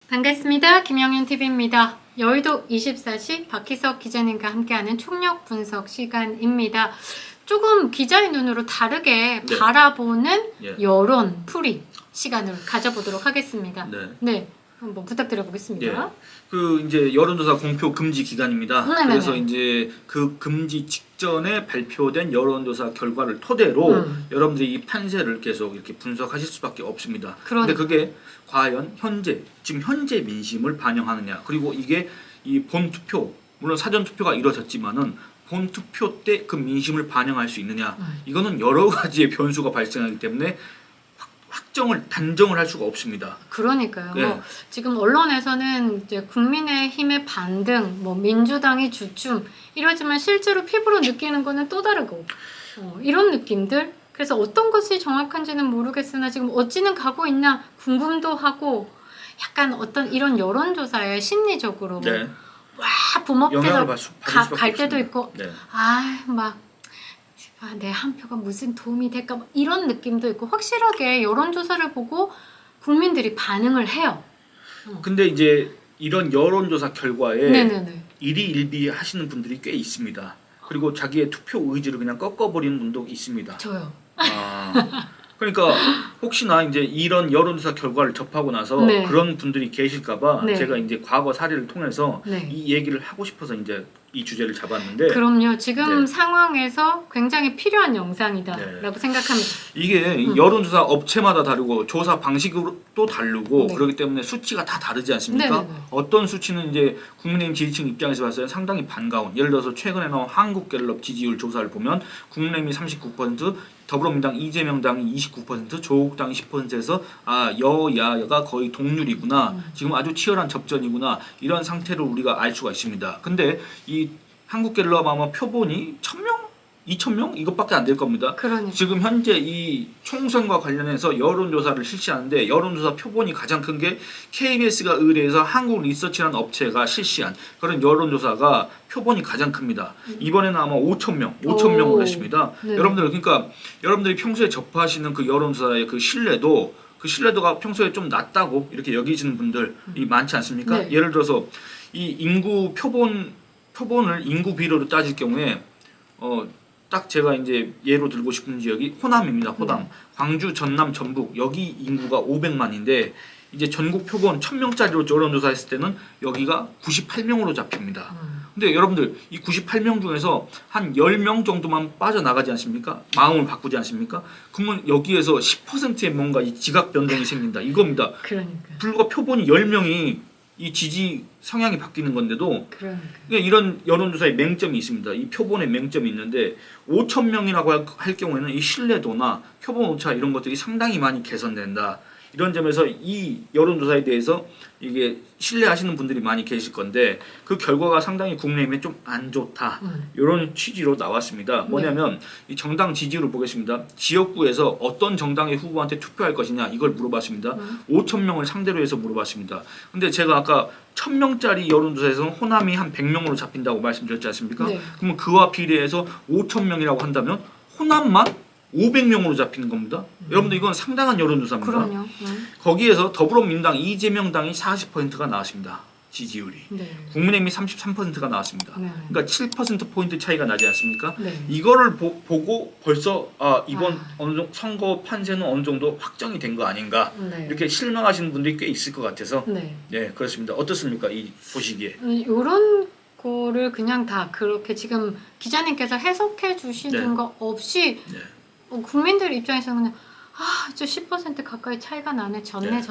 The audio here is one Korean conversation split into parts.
반갑습니다. 김영윤TV입니다. 여의도 24시 박희석 기자님과 함께하는 총력 분석 시간입니다. 조금 기자의 눈으로 다르게 네. 바라보는 예. 여론 풀이 시간을 가져보도록 하겠습니다. 네. 한번 부탁드려 보겠습니다. 예. 그 이제 여론조사 공표 금지 기간입니다. 네네네. 그래서 이제 그 금지 직전에 발표된 여론조사 결과를 토대로 여러분들이 이 판세를 계속 이렇게 분석하실 수밖에 없습니다. 그런데 그게 과연 지금 현재 민심을 반영하느냐, 그리고 이게 이 본투표, 물론 사전투표가 이루어졌지만은 본투표 때 그 민심을 반영할 수 있느냐, 이거는 여러 가지의 변수가 발생하기 때문에 단정을 할 수가 없습니다. 그러니까요. 네. 지금 언론에서는 이제 국민의힘의 반등, 민주당의 주춤 이러지만 실제로 피부로 느끼는 거는 또 다르고 이런 느낌들. 그래서 어떤 것이 정확한지는 모르겠으나 지금 어찌는 가고 있나 궁금도 하고, 약간 어떤 이런 여론조사에 심리적으로 네. 와 붐업돼서 영향을 받을 수밖에 갈 때도 없습니다. 있고, 네. 내 한 표가 무슨 도움이 될까, 이런 느낌도 있고, 확실하게 여론조사를 보고 국민들이 반응을 해요. 근데 이제 이런 여론조사 결과에 네네네. 일희일비 하시는 분들이 꽤 있습니다. 그리고 자기의 투표 의지를 그냥 꺾어버리는 분도 있습니다. 저요. 그러니까 혹시나 이제 이런 여론조사 결과를 접하고 나서 네. 그런 분들이 계실까봐 네. 제가 이제 과거 사례를 통해서 네. 이 얘기를 하고 싶어서 이제 이 주제를 잡았는데, 그럼요. 지금 네. 상황에서 굉장히 필요한 영상이다라고 네. 생각합니다. 이게 여론조사 업체마다 다르고 조사 방식도 다르고 네. 그렇기 때문에 수치가 다 다르지 않습니까? 네네네. 어떤 수치는 이제 국민의힘 지지층 입장에서 봤을 때 상당히 반가운, 예를 들어서 최근에 나온 한국갤럽 지지율 조사를 보면 국민의힘이 39%, 더불어민주당 이재명당이 29%, 조국당이 10%에서 여야가 거의 동률이구나, 지금 아주 치열한 접전이구나, 이런 상태를 우리가 알 수가 있습니다. 근데 이 한국갤럽 아마 표본이 1000명? 2,000명? 이것밖에 안 될 겁니다. 그러니까. 지금 현재 이 총선과 관련해서 여론조사를 실시하는데, 여론조사 표본이 가장 큰 게 KBS가 의뢰해서 한국리서치라는 업체가 실시한 그런 여론조사가 표본이 가장 큽니다. 이번에는 아마 5,000명으로 했습니다. 네. 그러니까 여러분들이 평소에 접하시는 그 여론조사의 그 신뢰도가 평소에 좀 낮다고 이렇게 여기시는 분들이 많지 않습니까? 네. 예를 들어서 이 인구 표본을 인구 비례로 따질 경우에 딱 제가 이제 예로 들고 싶은 지역이 호남입니다. 호남. 광주, 전남, 전북, 여기 인구가 500만인데 이제 전국 표본 1000명짜리로 여론조사했을 때는 여기가 98명으로 잡힙니다. 근데 여러분들 이 98명 중에서 한 10명 정도만 빠져나가지 않습니까? 마음을 바꾸지 않습니까? 그러면 여기에서 10%의 뭔가 이 지각 변동이 생긴다, 이겁니다. 그러니까. 불과 표본이 10명이 이 지지 성향이 바뀌는 건데도, 그러니까. 이런 여론조사의 맹점이 있습니다. 이 표본의 맹점이 있는데 5,000명이라고 할 경우에는 이 신뢰도나 표본 오차 이런 것들이 상당히 많이 개선된다. 이런 점에서 이 여론조사에 대해서 이게 신뢰하시는 분들이 많이 계실 건데, 그 결과가 상당히 국민의힘에 좀 안 좋다, 이런 취지로 나왔습니다. 뭐냐면 이 정당 지지율을 보겠습니다. 지역구에서 어떤 정당의 후보한테 투표할 것이냐, 이걸 물어봤습니다. 5,000명을 상대로 해서 물어봤습니다. 근데 제가 아까 1,000명짜리 여론조사에서는 호남이 한 100명으로 잡힌다고 말씀드렸지 않습니까? 네. 그러면 그와 비례해서 5,000명이라고 한다면 호남만 500명으로 잡히는 겁니다. 여러분들 이건 상당한 여론조사입니다. 그럼요. 거기에서 더불어민주당 이재명당이 40%가 나왔습니다. 지지율이. 네. 국민의힘이 33%가 나왔습니다. 네. 그러니까 7%포인트 차이가 나지 않습니까? 네. 이거를 보고 벌써 이번 어느 정도 선거 판세는 어느 정도 확정이 된 거 아닌가, 네. 이렇게 실망하시는 분들이 꽤 있을 것 같아서 네. 그렇습니다. 어떻습니까? 이 보시기에. 이런 거를 그냥 다 그렇게 지금 기자님께서 해석해 주시는 네. 거 없이 네. 국민들 입장에서는 그냥 저 10% 가까이 차이가 나네, 졌네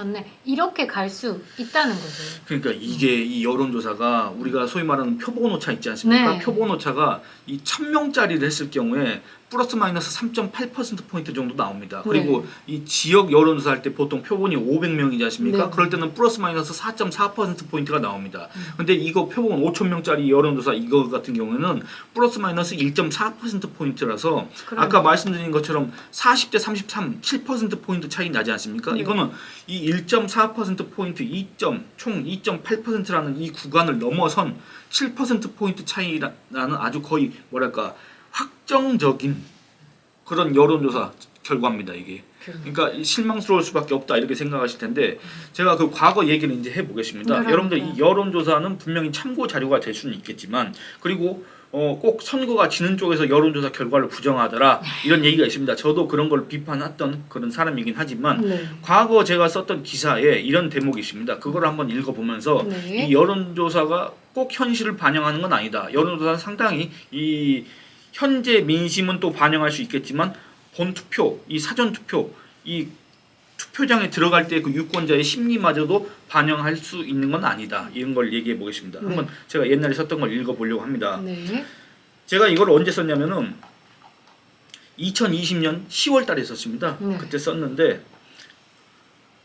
이렇게 갈 수 있다는 거죠. 그러니까 이게 이 여론조사가 우리가 소위 말하는 표본 오차 있지 않습니까? 네. 표본 오차가 이 1,000명짜리를 했을 경우에 플러스 마이너스 3.8% 정도 나옵니다. 그리고 이 지역 여론조사 할 때 보통 표본이 500명이지 않습니까? 네. 그럴 때는 플러스 마이너스 4.4%포인트가 나옵니다. 근데 이거 표본 5,000명짜리 여론조사 이거 같은 경우에는 플러스 마이너스 1.4%포인트라서 아까 말씀드린 것처럼 40대 33, 7%포인트 차이 나지 않습니까? 네. 이거는 이 1.4%포인트, 총 2.8%라는 이 구간을 넘어선 7%포인트 차이 나는 아주 거의 뭐랄까 확정적인 그런 여론조사 결과입니다. 이게. 그러니까 실망스러울 수밖에 없다 이렇게 생각하실 텐데 제가 그 과거 얘기를 이제 해보겠습니다. 그러니까. 여러분들 이 여론조사는 분명히 참고 자료가 될 수는 있겠지만 그리고 꼭 선거가 지는 쪽에서 여론조사 결과를 부정하더라 이런 얘기가 있습니다. 저도 그런 걸 비판했던 그런 사람이긴 하지만 네. 과거 제가 썼던 기사에 이런 대목이 있습니다. 그걸 한번 읽어보면서 네. 이 여론조사가 꼭 현실을 반영하는 건 아니다. 여론조사는 상당히 이 현재 민심은 또 반영할 수 있겠지만 본투표, 이 사전투표, 이 투표장에 들어갈 때 그 유권자의 심리마저도 반영할 수 있는 건 아니다. 이런 걸 얘기해 보겠습니다. 네. 한번 제가 옛날에 썼던 걸 읽어보려고 합니다. 네. 제가 이걸 언제 썼냐면은 2020년 10월 달에 썼습니다. 네. 그때 썼는데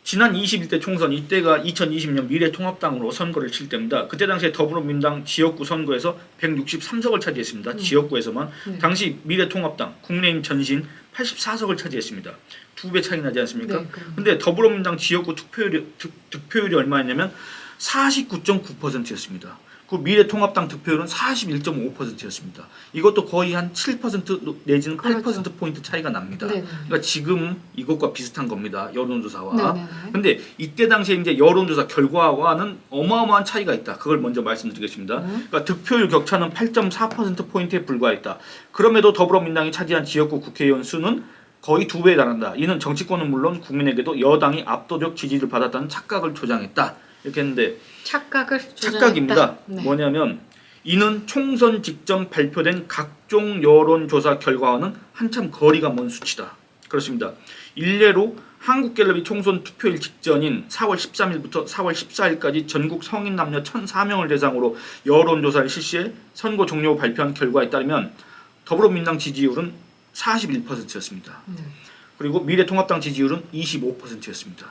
지난 21대 총선 이때가 2020년 미래통합당으로 선거를 칠 때입니다. 그때 당시에 더불어민주당 지역구 선거에서 163석을 차지했습니다. 지역구에서만. 네. 당시 미래통합당 국민의힘 전신 84석을 차지했습니다. 2배 차이 나지 않습니까? 네, 그럼요. 근데 더불어민주당 지역구 득표율이 얼마였냐면 49.9%였습니다. 그 미래통합당 득표율은 41.5%였습니다. 이것도 거의 한 7% 내지는 8% 그렇죠. 포인트 차이가 납니다. 네네. 그러니까 지금 이것과 비슷한 겁니다. 여론조사와. 네네네. 근데 이때 당시에 이제 여론조사 결과와는 어마어마한 차이가 있다. 그걸 먼저 말씀드리겠습니다. 그러니까 득표율 격차는 8.4% 포인트에 불과했다. 그럼에도 더불어민주당이 차지한 지역구 국회의원 수는 거의 2배에 달한다. 이는 정치권은 물론 국민에게도 여당이 압도적 지지를 받았다는 착각을 조장했다. 이렇게 했는데 착각입니다. 네. 뭐냐면 이는 총선 직전 발표된 각종 여론조사 결과와는 한참 거리가 먼 수치다. 그렇습니다. 일례로 한국갤럽이 총선 투표일 직전인 4월 13일부터 4월 14일까지 전국 성인 남녀 1,004명을 대상으로 여론조사를 실시해 선거 종료 후 발표한 결과에 따르면 더불어민주당 지지율은 41%였습니다. 그리고 미래통합당 지지율은 25%였습니다.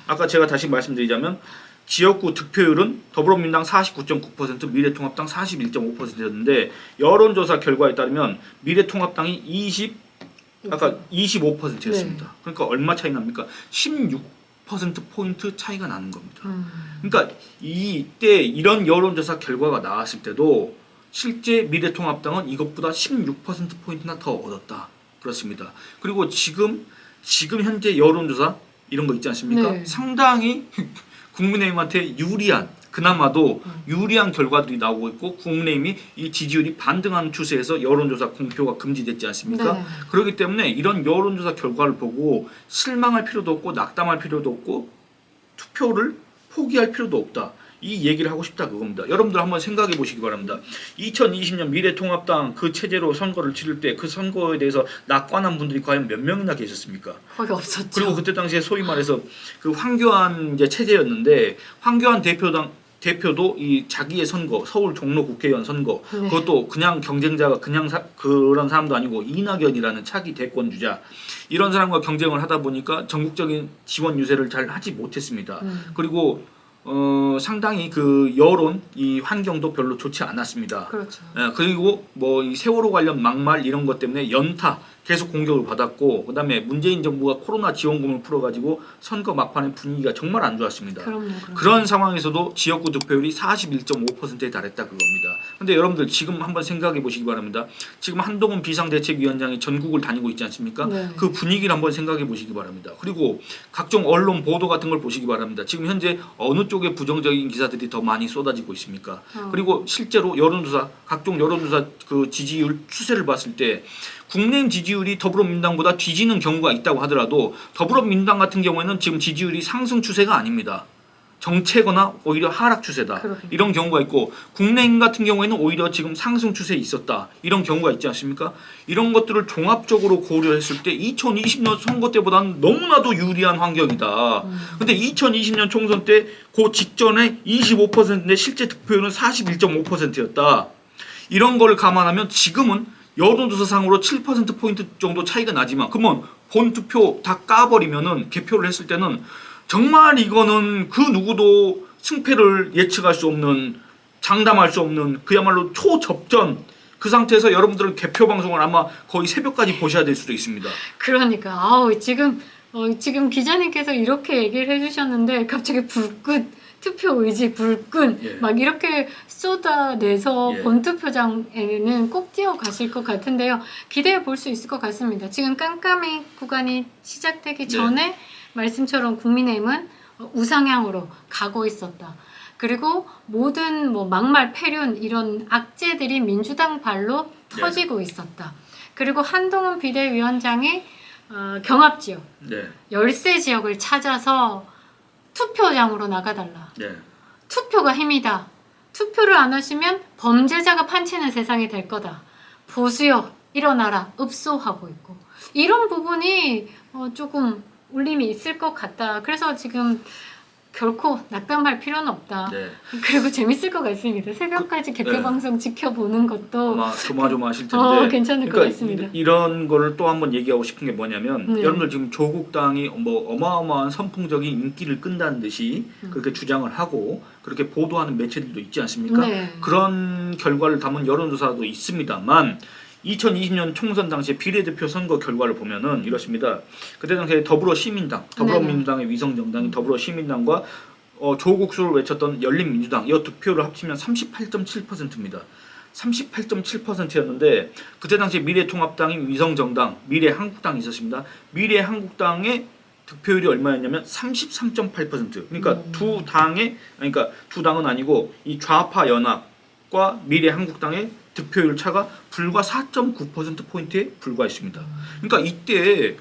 아까 제가 다시 말씀드리자면 지역구 득표율은 더불어민주당 49.9%, 미래통합당 41.5%였는데 여론조사 결과에 따르면 미래통합당이 25%였습니다. 네. 그러니까 얼마 차이 납니까? 16% 포인트 차이가 나는 겁니다. 그러니까 이때 이런 여론조사 결과가 나왔을 때도 실제 미래통합당은 이것보다 16% 포인트나 더 얻었다. 그렇습니다. 그리고 지금 현재 여론조사 이런 거 있지 않습니까? 네. 상당히 국민의힘한테 유리한 그나마도 유리한 결과들이 나오고 있고 국민의힘이 이 지지율이 반등하는 추세에서 여론조사 공표가 금지됐지 않습니까? 네. 그렇기 때문에 이런 여론조사 결과를 보고 실망할 필요도 없고 낙담할 필요도 없고 투표를 포기할 필요도 없다. 이 얘기를 하고 싶다 그겁니다. 여러분들 한번 생각해 보시기 바랍니다. 2020년 미래통합당 그 체제로 선거를 치를 때 그 선거에 대해서 낙관한 분들이 과연 몇 명이나 계셨습니까? 거의 없었죠. 그리고 그때 당시에 소위 말해서 그 황교안 이제 체제였는데 황교안 대표도 이 자기의 선거 서울 종로 국회의원 선거 네. 그것도 그냥 경쟁자가 그냥 그런 사람도 아니고 이낙연이라는 차기 대권 주자 이런 사람과 경쟁을 하다 보니까 전국적인 지원 유세를 잘 하지 못했습니다. 그리고 상당히 그 여론 이 환경도 별로 좋지 않았습니다. 그렇죠. 그리고 뭐 이 세월호 관련 막말 이런 것 때문에 연타 계속 공격을 받았고 그다음에 문재인 정부가 코로나 지원금을 풀어가지고 선거 막판의 분위기가 정말 안 좋았습니다. 그럼요. 그런 상황에서도 지역구 득표율이 41.5%에 달했다 그겁니다. 근데 여러분들 지금 한번 생각해 보시기 바랍니다. 지금 한동훈 비상대책위원장이 전국을 다니고 있지 않습니까? 네. 그 분위기를 한번 생각해 보시기 바랍니다. 그리고 각종 언론 보도 같은 걸 보시기 바랍니다. 지금 현재 어느 쪽에 부정적인 기사들이 더 많이 쏟아지고 있습니까? 그리고 실제로 여론조사 각종 여론조사 그 지지율 추세를 봤을 때 국내임 지지율이 더불어민주당보다 뒤지는 경우가 있다고 하더라도 더불어민주당 같은 경우에는 지금 지지율이 상승 추세가 아닙니다. 정체거나 오히려 하락 추세다. 그렇군요. 이런 경우가 있고 국내임 같은 경우에는 오히려 지금 상승 추세에 있었다. 이런 경우가 있지 않습니까? 이런 것들을 종합적으로 고려했을 때 2020년 선거 때보다는 너무나도 유리한 환경이다. 근데 2020년 총선 때 그 직전에 25%인데 실제 득표율은 41.5%였다. 이런 걸 감안하면 지금은 여론조사상으로 7%포인트 정도 차이가 나지만 그러면 본투표 다 까버리면은 개표를 했을 때는 정말 이거는 그 누구도 승패를 예측할 수 없는 장담할 수 없는 그야말로 초접전 그 상태에서 여러분들은 개표 방송을 아마 거의 새벽까지 보셔야 될 수도 있습니다. 그러니까 지금 기자님께서 이렇게 얘기를 해주셨는데 갑자기 불끝 투표 의지 불끈 예. 막 이렇게 쏟아내서 예. 본투표장에는 꼭 뛰어가실 것 같은데요. 기대해 볼 수 있을 것 같습니다. 지금 깜깜이 구간이 시작되기 전에 말씀처럼 국민의힘은 우상향으로 가고 있었다. 그리고 모든 뭐 막말, 폐륜 이런 악재들이 민주당 발로 터지고 있었다. 그리고 한동훈 비대위원장이 경합 지역, 네. 열세 지역을 찾아서 투표장으로 나가달라. 네. 투표가 힘이다. 투표를 안 하시면 범죄자가 판치는 세상이 될 거다. 보수여 일어나라. 읍소하고 있고 이런 부분이 조금 울림이 있을 것 같다. 그래서 지금 결코 낙담할 필요는 없다. 네. 그리고 재밌을 것 같습니다. 새벽까지 개표 네. 방송 지켜보는 것도 아마 조마조마하실 텐데 괜찮을 것 같습니다. 이런 거를 또 한번 얘기하고 싶은 게 뭐냐면 네. 여러분들 지금 조국당이 뭐 어마어마한 선풍적인 인기를 끈다는 듯이 그렇게 주장을 하고 그렇게 보도하는 매체들도 있지 않습니까? 네. 그런 결과를 담은 여론조사도 있습니다만 2020년 총선 당시에 비례대표 선거 결과를 보면은 이렇습니다. 그때 당시에 더불어민주당의 위성정당인 더불어시민당과 조국수를 외쳤던 열린민주당 이 두 표를 합치면 38.7%입니다. 38.7%였는데 그때 당시에 미래통합당인 위성정당, 미래한국당이 있었습니다. 미래한국당의 득표율이 얼마였냐면 33.8%. 그러니까 두 당은 아니고 이 좌파 연합과 미래한국당의 득표율 차가 불과 4.9%포인트에 불과했습니다. 그러니까 이때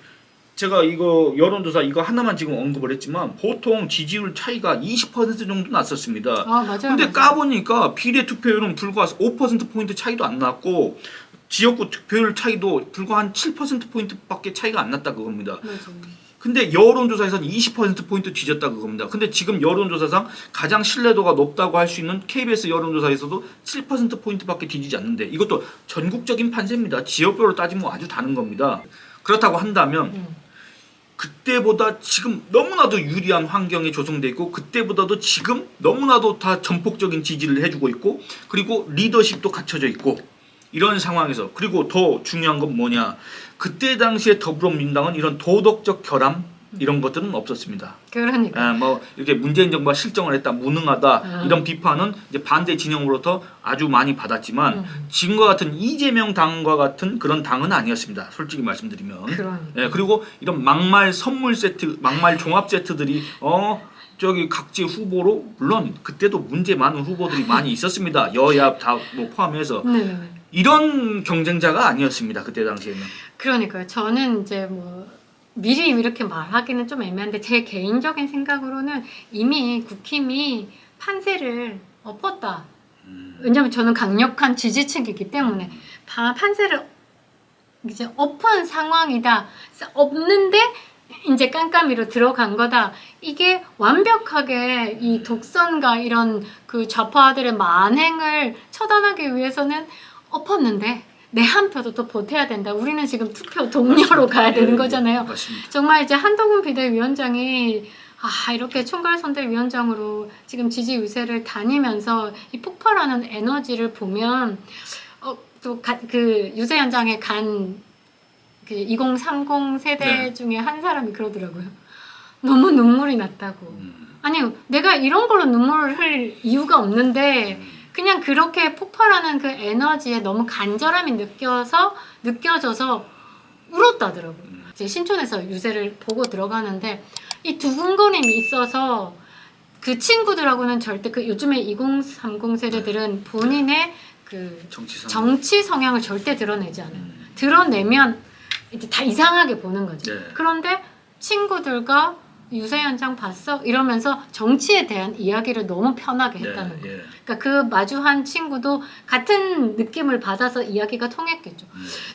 제가 이거 여론조사 이거 하나만 지금 언급을 했지만 보통 지지율 차이가 20% 정도 났었습니다. 맞아요. 근데 까보니까 비례 투표율은 불과 5%포인트 차이도 안 났고 지역구 득표율 차이도 불과 한 7%포인트밖에 차이가 안 났다 그겁니다. 맞아요. 근데 여론조사에서는 20%포인트 뒤졌다 그겁니다. 근데 지금 여론조사상 가장 신뢰도가 높다고 할 수 있는 KBS 여론조사에서도 7%포인트밖에 뒤지지 않는데 이것도 전국적인 판세입니다. 지역별로 따지면 아주 다른 겁니다. 그렇다고 한다면 그때보다 지금 너무나도 유리한 환경이 조성돼 있고 그때보다도 지금 너무나도 다 전폭적인 지지를 해주고 있고 그리고 리더십도 갖춰져 있고 이런 상황에서 그리고 더 중요한 건 뭐냐 그때 당시에 더불어민주당은 이런 도덕적 결함 이런 것들은 없었습니다. 그러니까 뭐 이렇게 문재인 정부가 실정을 했다 무능하다 이런 비판은 이제 반대 진영으로부터 아주 많이 받았지만 지금과 같은 이재명 당과 같은 그런 당은 아니었습니다. 솔직히 말씀드리면. 그러니까. 그리고 이런 막말 선물 세트, 막말 종합 세트들이 저기 각지 후보로 물론 그때도 문제 많은 후보들이 많이 있었습니다. 여야 다 뭐 포함해서 네네네. 이런 경쟁자가 아니었습니다. 그때 당시에는. 그러니까요. 저는 이제 뭐 미리 이렇게 말하기는 좀 애매한데 제 개인적인 생각으로는 이미 국힘이 판세를 엎었다. 왜냐면 저는 강력한 지지층이기 때문에 판세를 이제 엎은 상황이다. 엎는데 이제 깜깜이로 들어간 거다. 이게 완벽하게 이 독선과 이런 그 좌파들의 만행을 처단하기 위해서는 엎었는데 내 한 표도 또 보태야 된다. 우리는 지금 투표 동료로 가야 되는 거잖아요. 맞습니다. 정말 이제 한동훈 비대위원장이 이렇게 총괄선대위원장으로 지금 지지 유세를 다니면서 이 폭발하는 에너지를 보면 또 그 유세 현장에 간 그 2030 세대 네. 중에 한 사람이 그러더라고요. 너무 눈물이 났다고. 아니 내가 이런 걸로 눈물을 흘릴 이유가 없는데 그냥 그렇게 폭발하는 그 에너지에 너무 간절함이 느껴져서 울었다더라고요. 이제 신촌에서 유세를 보고 들어가는데 이 두근거림이 있어서 그 친구들하고는 절대 그 요즘에 2030 세대들은 본인의 그 정치 성향을 절대 드러내지 않아요. 드러내면 이제 다 이상하게 보는 거죠. 네. 그런데 친구들과 유세 현장 봤어? 이러면서 정치에 대한 이야기를 너무 편하게 했다는 거예요. 그러니까 그 마주한 친구도 같은 느낌을 받아서 이야기가 통했겠죠.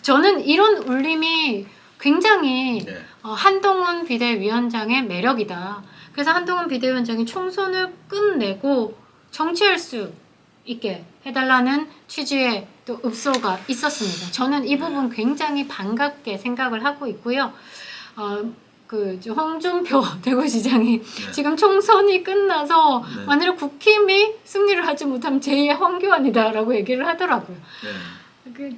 저는 이런 울림이 굉장히 한동훈 비대위원장의 매력이다. 그래서 한동훈 비대위원장이 총선을 끝내고 정치할 수 있게 해달라는 취지의 또 읍소가 있었습니다. 저는 이 부분 굉장히 반갑게 생각을 하고 있고요. 그 홍준표 대구시장이 지금 총선이 끝나서 만약에 국힘이 승리를 하지 못하면 제2의 황교안이다라고 얘기를 하더라고요.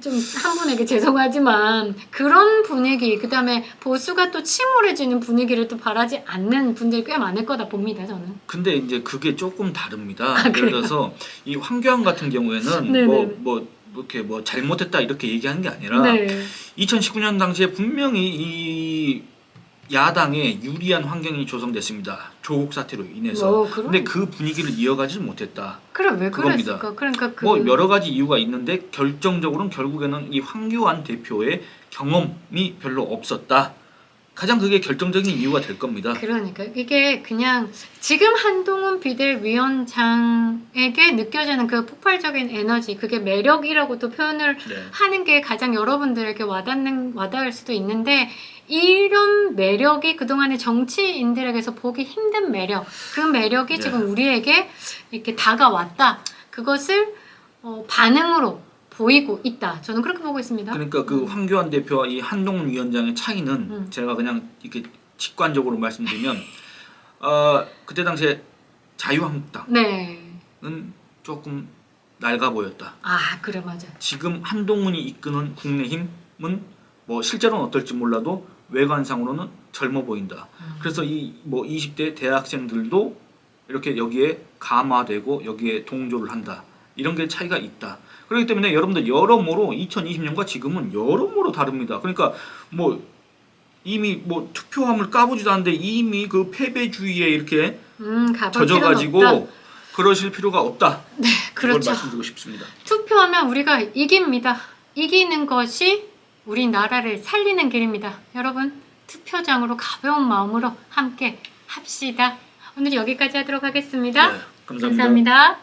좀 한 분에게 죄송하지만 그런 분위기, 그다음에 보수가 또 침울해지는 분위기를 또 바라지 않는 분들이 꽤 많을 거다 봅니다. 저는. 근데 이제 그게 조금 다릅니다. 아, 예를 그래요? 들어서 이 황교안 같은 경우에는 네네. 뭐 이렇게 뭐 잘못했다 이렇게 얘기하는 게 아니라 네. 2019년 당시에 분명히 이 야당에 유리한 환경이 조성됐습니다. 조국 사태로 인해서. 근데 그 분위기를 이어가지 못했다. 그래 왜 그겁니다. 그랬을까? 그러니까 그 뭐 여러 가지 이유가 있는데 결정적으로는 결국에는 이 황교안 대표의 경험이 별로 없었다. 가장 그게 결정적인 이유가 될 겁니다. 그러니까 이게 그냥 지금 한동훈 비대위원장에게 느껴지는 그 폭발적인 에너지, 그게 매력이라고 또 표현을 네. 하는 게 가장 여러분들에게 와닿을 수도 있는데, 이런 매력이 그동안의 정치인들에게서 보기 힘든 매력, 그 매력이 네. 지금 우리에게 이렇게 다가왔다. 그것을 반응으로 보이고 있다. 저는 그렇게 보고 있습니다. 그러니까 그 황교안 대표와 이 한동훈 위원장의 차이는 제가 그냥 이렇게 직관적으로 말씀드리면 그때 당시에 자유한국당은 네. 조금 낡아 보였다. 아, 그래 맞아. 지금 한동훈이 이끄는 국민의힘은 뭐 실제로는 어떨지 몰라도 외관상으로는 젊어 보인다. 그래서 이 뭐 20대 대학생들도 이렇게 여기에 감화되고 여기에 동조를 한다. 이런 게 차이가 있다. 그렇기 때문에 여러분들 여러모로 2020년과 지금은 여러모로 다릅니다. 그러니까 뭐 이미 뭐 투표함을 까보지도 않는데 이미 그 패배주의에 이렇게 가볼 필요는 젖어가지고 없다. 그러실 필요가 없다. 네, 그걸 그렇죠. 말씀드리고 싶습니다. 투표하면 우리가 이깁니다. 이기는 것이 우리나라를 살리는 길입니다. 여러분, 투표장으로 가벼운 마음으로 함께 합시다. 오늘 여기까지 하도록 하겠습니다. 네, 감사합니다. 감사합니다.